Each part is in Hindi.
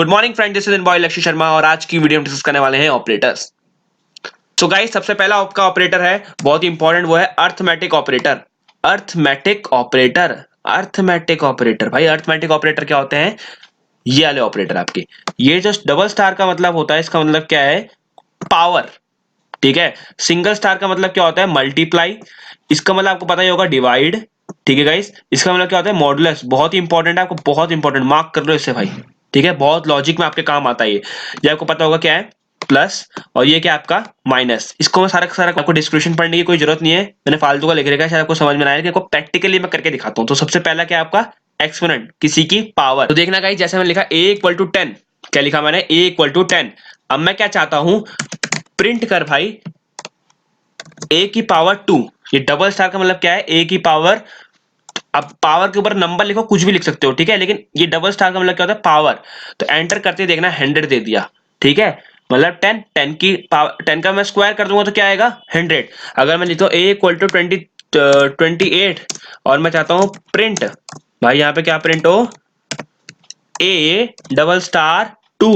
Good morning friend, this is boy लक्ष्य शर्मा और आज की वीडियो में डिस्कस करने वाले हैं ऑपरेटर्स। सो गाइस, सबसे पहला आपका ऑपरेटर है बहुत ही इंपॉर्टेंट, वो है arithmetic operator. Arithmetic operator, arithmetic operator भाई, अर्थमेटिक ऑपरेटर क्या होते हैं? ये वाले ऑपरेटर आपके, ये जो डबल स्टार का मतलब होता है, इसका मतलब क्या है? पावर। ठीक है, सिंगल स्टार का मतलब क्या होता है? मल्टीप्लाई। इसका मतलब आपको पता ही होगा, डिवाइड। ठीक है गाइस, इसका मतलब क्या होता है? मॉडुलस। बहुत ही इंपॉर्टेंट है, आपको बहुत इंपॉर्टेंट, मार्क कर लो इसे भाई। ठीक है, बहुत लॉजिक में आपके काम आता है ये आपको पता होगा क्या है? प्लस, और ये क्या आपका? माइनस। इसको मैं सारा सारा आपको डिस्क्रिप्शन पढ़ने की कोई जरूरत नहीं है, मैंने फालतू का लिख रखा है, शायद आपको समझ में ना आए कि आपको प्रैक्टिकली मैं करके दिखाता हूं। तो सबसे पहला क्या है आपका? एक्सपोनेंट, किसी की पावर। तो देखना गाइस, जैसे मैंने लिखा a इक्वल टू 10, क्या लिखा मैंने? a equal to 10। अब मैं क्या चाहता हूं? प्रिंट कर भाई a की पावर 2। ये डबल स्टार का मतलब क्या है? a की पावर। अब पावर के ऊपर नंबर लिखो, कुछ भी लिख सकते हो, ठीक है, लेकिन ये डबल स्टार का मतलब क्या होता है? पावर। तो एंटर करते देखना 100 दे दिया। ठीक है, मतलब 10, 10 की पावर, 10 का मैं स्क्वायर कर दूंगा तो क्या आएगा? 100। अगर मैं लिखता हूँ a इक्वल टू 28 और मैं चाहता हूँ प्रिंट, भाई यहाँ पे क्या प्रिंट हो? a double star 2।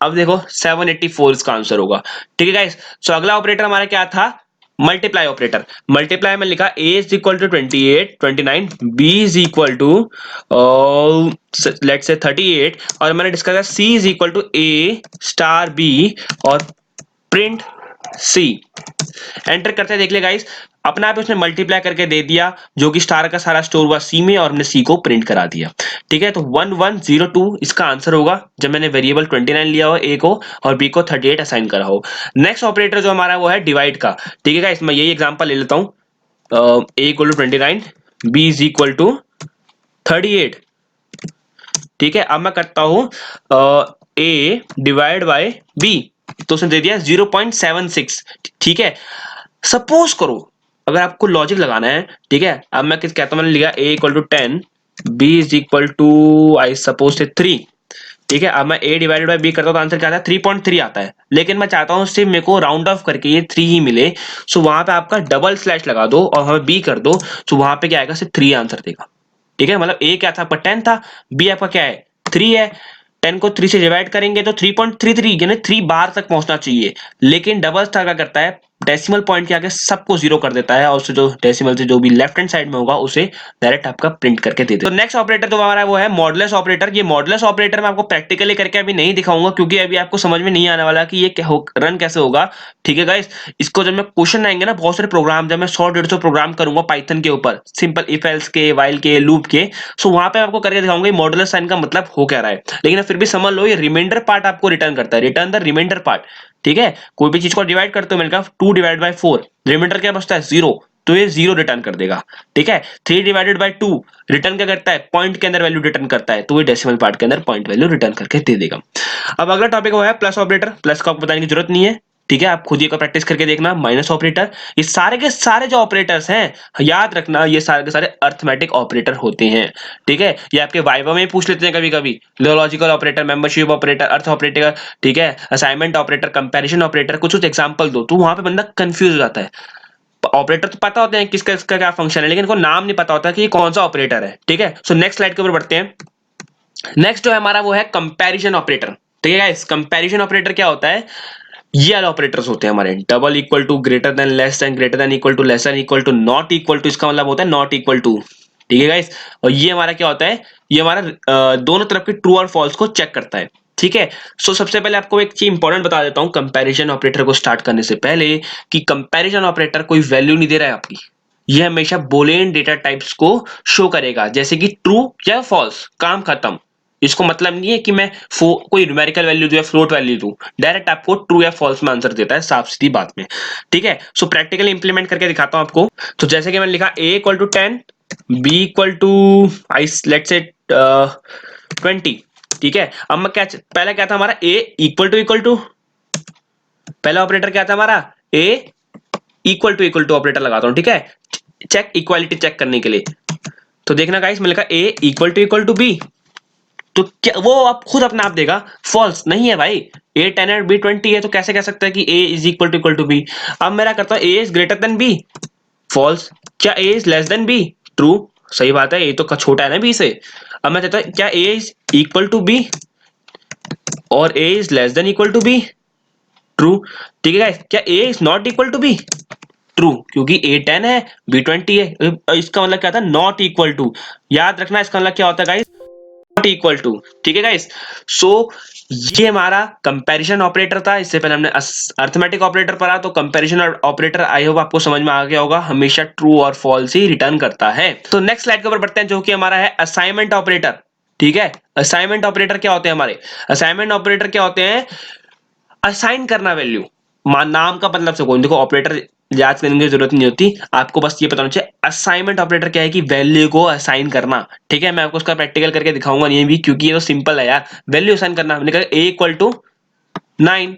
अब देखो 784 इसका आंसर होगा। ठीक है गाइस, सो अगला ऑपरेटर हमारा क्या था? Multiply operator. मल्टीप्लाई में लिखा a is equal to 28 29, b is equal to let's say 38, और मैंने डिस्कस किया c is equal to a star b और प्रिंट c। एंटर करते देख ले गाइस, अपने आप उसने मल्टीप्लाई करके दे दिया, जो कि स्टार का सारा स्टोर हुआ सी में, और हमने सी को प्रिंट करा दिया। ठीक है, तो 1102 इसका आंसर होगा, जब मैंने वेरिएबल 29 लिया हो ए को और बी को 38 असाइन करा हो। नेक्स्ट ऑपरेटर जो हमारा वो है डिवाइड का। ठीक है गाइस, मैं यही एग्जांपल ले लेता हूं, A equal to 29, B is equal to 38। ठीक है, अब मैं करता हूं ए डिवाइड बाय बी, तो उसने दे दिया 0.76। ठीक है, सपोज करो अगर आपको लॉजिक लगाना है, ठीक है, अब मैं किस कहता हूं, मैंने लिखा a equal to 10, b is equal to I suppose say 3। ठीक है, अब मैं a डिवाइडेड बाय b करता हूं तो आंसर क्या आता है? 3.3 आता है, लेकिन मैं चाहता हूं सिर्फ मेरे को राउंड ऑफ करके ये 3 ही मिले। सो वहां पे आपका डबल स्लैश लगा दो और हमें b कर दो, सो वहां पे क्या आएगा? सिर्फ 3 आंसर देगा। ठीक है, मतलब a क्या था आपका? 10 था, b आपका क्या है? 3 है। 10 को 3 से डिवाइड करेंगे तो 3.33, यानी 3 बार तक पहुंचना चाहिए, लेकिन डबल स्टार क्या करता है? डेसिमल पॉइंट के आगे सबको जीरो कर देता है, और उससे जो डेसिमल से जो भी लेफ्ट हैंड साइड में होगा उसे डायरेक्ट आपका प्रिंट करके दे देता है। तो नेक्स्ट ऑपरेटर जो हमारा वो है मॉडुलस ऑपरेटर। ये मॉडुलस ऑपरेटर मैं आपको प्रैक्टिकली करके अभी नहीं दिखाऊंगा, क्योंकि अभी आपको समझ में नहीं आने वाला कि ये रन कैसे होगा। ठीक है गाइस, इसको जब मैं क्वेश्चन आएंगे ना, बहुत सारे प्रोग्राम, जब मैं 100-150 प्रोग्राम करूंगा पाइथन के ऊपर, सिंपल इफ एल्स के, व्हाइल के, लूप के, सो वहां पे आपको करके दिखाऊंगा मॉडुलस साइन का मतलब हो क्या रहा है। लेकिन फिर भी समझ लो, ये रिमाइंडर पार्ट आपको रिटर्न करता है, रिटर्न द रिमाइंडर पार्ट। ठीक है, कोई भी चीज को डिवाइड करते हो, मैंने कहा 2 डिवाइड बाय 4, रिमाइंडर क्या बचता है? 0, तो ये 0 रिटर्न कर देगा। ठीक है, 3 डिवाइडेड बाय 2 रिटर्न क्या करता है? पॉइंट के अंदर वैल्यू रिटर्न करता है, तो ये डेसिमल पार्ट के अंदर पॉइंट वैल्यू रिटर्न करके दे देगा। अब अगला टॉपिक वो है प्लस ऑपरेटर। प्लस का आपको बताने की जरूरत नहीं है, ठीक है, आप खुद ही का प्रैक्टिस करके देखना। माइनस ऑपरेटर, ये सारे के सारे जो ऑपरेटर्स हैं, याद रखना, ये सारे के सारे अर्थमेटिक ऑपरेटर होते हैं। ठीक है, ये आपके वाइवा में पूछ लेते हैं कभी कभी, लॉजिकल ऑपरेटर, मेंबरशिप ऑपरेटर, अर्थ ऑपरेटर, ठीक है, असाइनमेंट ऑपरेटर, कंपैरिजन ऑपरेटर, कुछ कुछ एग्जांपल दो, तो वहां पे बंदा कंफ्यूज हो जाता है। ऑपरेटर तो पता होते हैं किसका किसका क्या फंक्शन है, लेकिन इनको नाम नहीं पता होता कि ये कौन सा ऑपरेटर है। ठीक है, सो नेक्स्ट स्लाइड के ऊपर बढ़ते हैं। नेक्स्ट जो है हमारा वो है कंपैरिजन ऑपरेटर। ठीक है गाइस, कंपैरिजन ऑपरेटर क्या होता है? ये वाले ऑपरेटर्स होते हैं हमारे, double equal to, greater than, less than, greater than equal to, less than equal to, not equal to, इसका मतलब होता है नॉट इक्वल टू। ठीक है गाइस, और ये हमारा क्या होता है? ये हमारा दोनों तरफ के ट्रू और फॉल्स को चेक करता है। ठीक है, सो सबसे पहले आपको एक चीज इंपॉर्टेंट बता देता हूं कंपैरिजन ऑपरेटर को स्टार्ट करने से पहले, कि कंपैरिजन ऑपरेटर कोई वैल्यू नहीं दे रहा है आपकी, ये हमेशा बुलियन डेटा टाइप्स को शो करेगा, जैसे कि ट्रू या फॉल्स, काम खत्म। इसको मतलब नहीं है कि मैं कोई न्यूमेरिकल वैल्यू दूं या फ्लोट वैल्यू दूं, डायरेक्ट आपको ट्रू या फॉल्स में आंसर देता है, साफ सीधी बात में। ठीक है, सो प्रैक्टिकली इंप्लीमेंट करके दिखाता हूं आपको। तो जैसे कि मैंने लिखा a equal to 10, b equal to I let's say 20। ठीक है, अब मैं क्या, पहला क्या था हमारा? a इक्वल टू, पहला ऑपरेटर क्या था हमारा? a इक्वल टू ऑपरेटर लगाता हूं। ठीक है, चेक इक्वालिटी चेक करने के लिए। तो देखना गाइस, मैंने लिखा a इक्वल टू b, तो क्या वो आप खुद अपना आप देगा? फॉल्स नहीं है भाई, a 10 और b 20 है, तो कैसे कह सकता है कि a is equal to b? अब मेरा करता हूं a is greater than b, false. क्या a is less than b? True, सही बात है, a तो छोटा है ना b से। अब मैं कहता हूं क्या a is equal to b? और a is less than equal to b, true. ठीक है गाइस, क्या a is not equal to b, true, क्योंकि a 10 है b 20 है। इसका मतलब क्या था, नॉट इक्वल टू। याद रखना इसका मतलब क्या होता है गाइस, नॉट इक्वल टू। ठीक है गाइस, सो ये हमारा कंपैरिजन ऑपरेटर था। इससे पहले हमने अर्थमेटिक ऑपरेटर पढ़ा, तो कंपैरिजन ऑपरेटर आई होप आपको समझ में आ गया होगा, हमेशा ट्रू और फॉल्स ही रिटर्न करता है। तो नेक्स्ट स्लाइड के ऊपर बढ़ते हैं, जो कि हमारा है असाइनमेंट ऑपरेटर। ठीक है, असाइनमेंट ऑपरेटर क्या होते हैं हमारे, असाइनमेंट ऑपरेटर क्या होते हैं, असाइन करना वैल्यू। नाम का मतलब से कोई देखो, ऑपरेटर याद करने की जरूरत नहीं होती, आपको बस ये पता होना चाहिए असाइनमेंट ऑपरेटर क्या है, कि वैल्यू को असाइन करना। ठीक है, मैं आपको उसका प्रैक्टिकल करके दिखाऊंगा नहीं भी, क्योंकि ये तो सिंपल है यार, वैल्यू असाइन करना। मैंने कहा a इक्वल टू 9,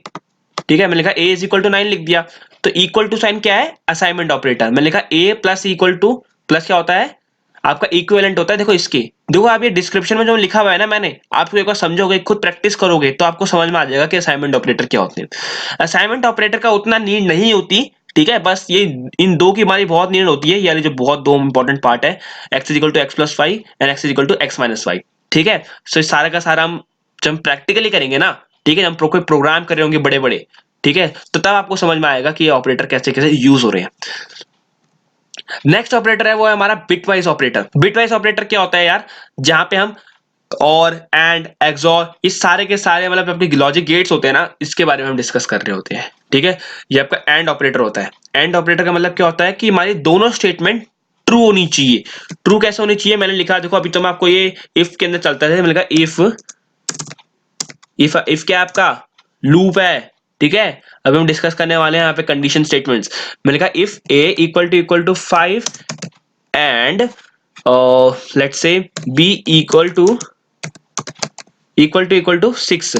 ठीक है, मैंने लिखा a इज इक्वल टू 9 लिख दिया। तो इक्वल टू साइन क्या है, असाइनमेंट ऑपरेटर। मैंने लिखा a plus equal to, plus क्या होता है आपका इक्विवेलेंट होता है। देखो इसके, देखो आप ये डिस्क्रिप्शन में जो लिखा हुआ है ना मैंने, आपको एक बार समझोगे, खुद प्रैक्टिस करोगे तो आपको समझ में आ जाएगा कि असाइनमेंट ऑपरेटर क्या होते हैं। असाइनमेंट ऑपरेटर का उतना नीड नहीं होती, ठीक है, बस ये इन दो की हमारी बहुत नीड होती है, यानी जो बहुत दो इंपॉर्टेंट पार्ट है, x is equal to x plus 5 and x is equal to x minus 5। ठीक है, सो इस सारा का सारा हम जब हम प्रैक्टिकली करेंगे ना, ठीक है, हम कोई प्रोग्राम कर रहे होंगे बड़े बड़े, ठीक है, तो तब आपको समझ में आएगा कि ये ऑपरेटर कैसे कैसे यूज हो रहे हैं। नेक्स्ट ऑपरेटर है वो है हमारा बिटवाइज ऑपरेटर। बिटवाइज ऑपरेटर क्या होता है यार, जहां पे हम और एंड एक्सॉर इस सारे के सारे मतलब अपने लॉजिक गेट्स होते हैं ना, इसके बारे में हम डिस्कस कर रहे होते हैं। ठीक है, ये आपका एंड ऑपरेटर होता है। एंड ऑपरेटर का मतलब क्या होता है कि हमारी दोनों स्टेटमेंट ट्रू होनी चाहिए। ट्रू कैसे होनी चाहिए, मैंने लिखा, देखो अभी तो मैं आपको ये इफ के अंदर चलता है, मैंने कहा इफ क्या आपका लूप है। ठीक है, अभी हम डिस्कस करने वाले हैं यहाँ पे कंडीशन स्टेटमेंट्स। मैंने कहा if a equal to 5 and let's say b equal to 6।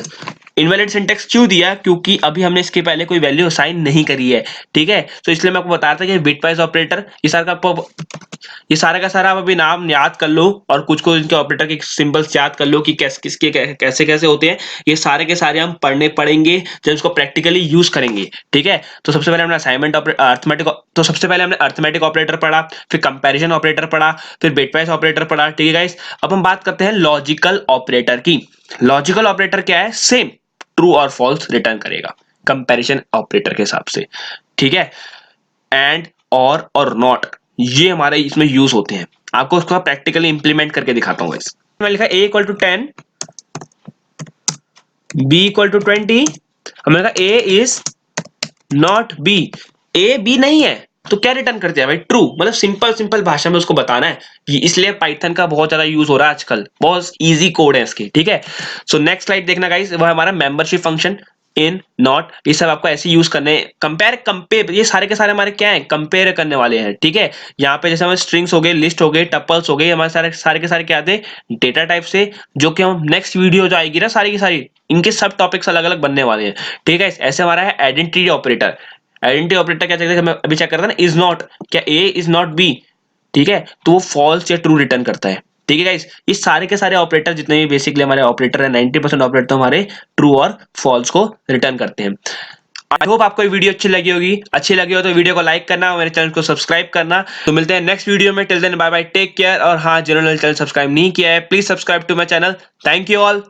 Invalid syntax क्यों दिया, क्योंकि अभी हमने इसके पहले कोई वैल्यू असाइन नहीं करी है। ठीक है, तो इसलिए मैं आपको बता रहा था कि बिटवाइज ऑपरेटर, ये सारा का सारा आप अभी नाम याद कर लो, और कुछ को इनके ऑपरेटर के सिंबल्स याद कर लो कि कैसे कैसे होते हैं। ये सारे के सारे हम पढ़ेंगे जब इसको प्रैक्टिकली यूज करेंगे। ठीक है, तो सबसे पहले हमने असाइनमेंट अर्थमेटिक, तो सबसे पहले हमने अर्थमेटिक ऑपरेटर पढ़ा, फिर कंपैरिजन ऑपरेटर पढ़ा, फिर बिटवाइज ऑपरेटर पढ़ा। ठीक है गाइस, अब हम बात करते हैं लॉजिकल ऑपरेटर की। लॉजिकल ऑपरेटर क्या है, सेम ट्रू और फॉल्स रिटर्न करेगा कंपैरिजन ऑपरेटर के हिसाब से। ठीक है, एंड और नॉट ये हमारे इसमें यूज होते हैं। आपको उसको प्रैक्टिकली इंप्लीमेंट करके दिखाता हूँ। मैं लिखा a equal to 10, b equal to 20, हमने कहा a is not b, a b नहीं है, तो क्या रिटर्न करते हैं भाई, ट्रू। मतलब सिंपल सिंपल भाषा में उसको बताना है, इसलिए पाइथन का बहुत ज्यादा यूज हो रहा है आजकल, बहुत इजी कोड है इसके। ठीक है, सो नेक्स्ट स्लाइड देखना गाइस, वह हमारा मेंबरशिप फंक्शन, इन नॉट, ये सब आपको ऐसे यूज करने, कंपेयर, ये सारे के सारे हमारे क्या है, कंपेयर करने वाले हैं। ठीक है, यहाँ पे जैसे हमारे स्ट्रिंग्स हो गए, लिस्ट हो गए, टपल्स हो गए, हमारे सारे के सारे क्या थे, डेटा टाइप से, जो कि हम नेक्स्ट वीडियो जो आएगी ना, सारी की सारी इनके सब टॉपिक्स अलग अलग बनने वाले हैं। ठीक है, ऐसे हमारा है आइडेंटिटी ऑपरेटर। आइडेंटिटी ऑपरेटर क्या चेक करता है, मैं अभी चेक करता ना, इज नॉट, क्या a इज नॉट b, ठीक है, तो वो फॉल्स या ट्रू रिटर्न करता है। ठीक है गाइस, इस सारे के सारे ऑपरेटर जितने भी बेसिकली हमारे ऑपरेटर है, 90% ऑपरेटर तो हमारे ट्रू और फॉल्स को रिटर्न करते हैं। आई होप आपको ये वीडियो अच्छी लगी होगी, अच्छी लगी हो तो वीडियो को लाइक करना, मेरे चैनल को सब्सक्राइब करना। तो मिलते हैं नेक्स्ट वीडियो में, till then bye bye, take care. और हाँ, जिन्होंने चैनल सब्सक्राइब नहीं किया है, please subscribe to my channel. Thank you all.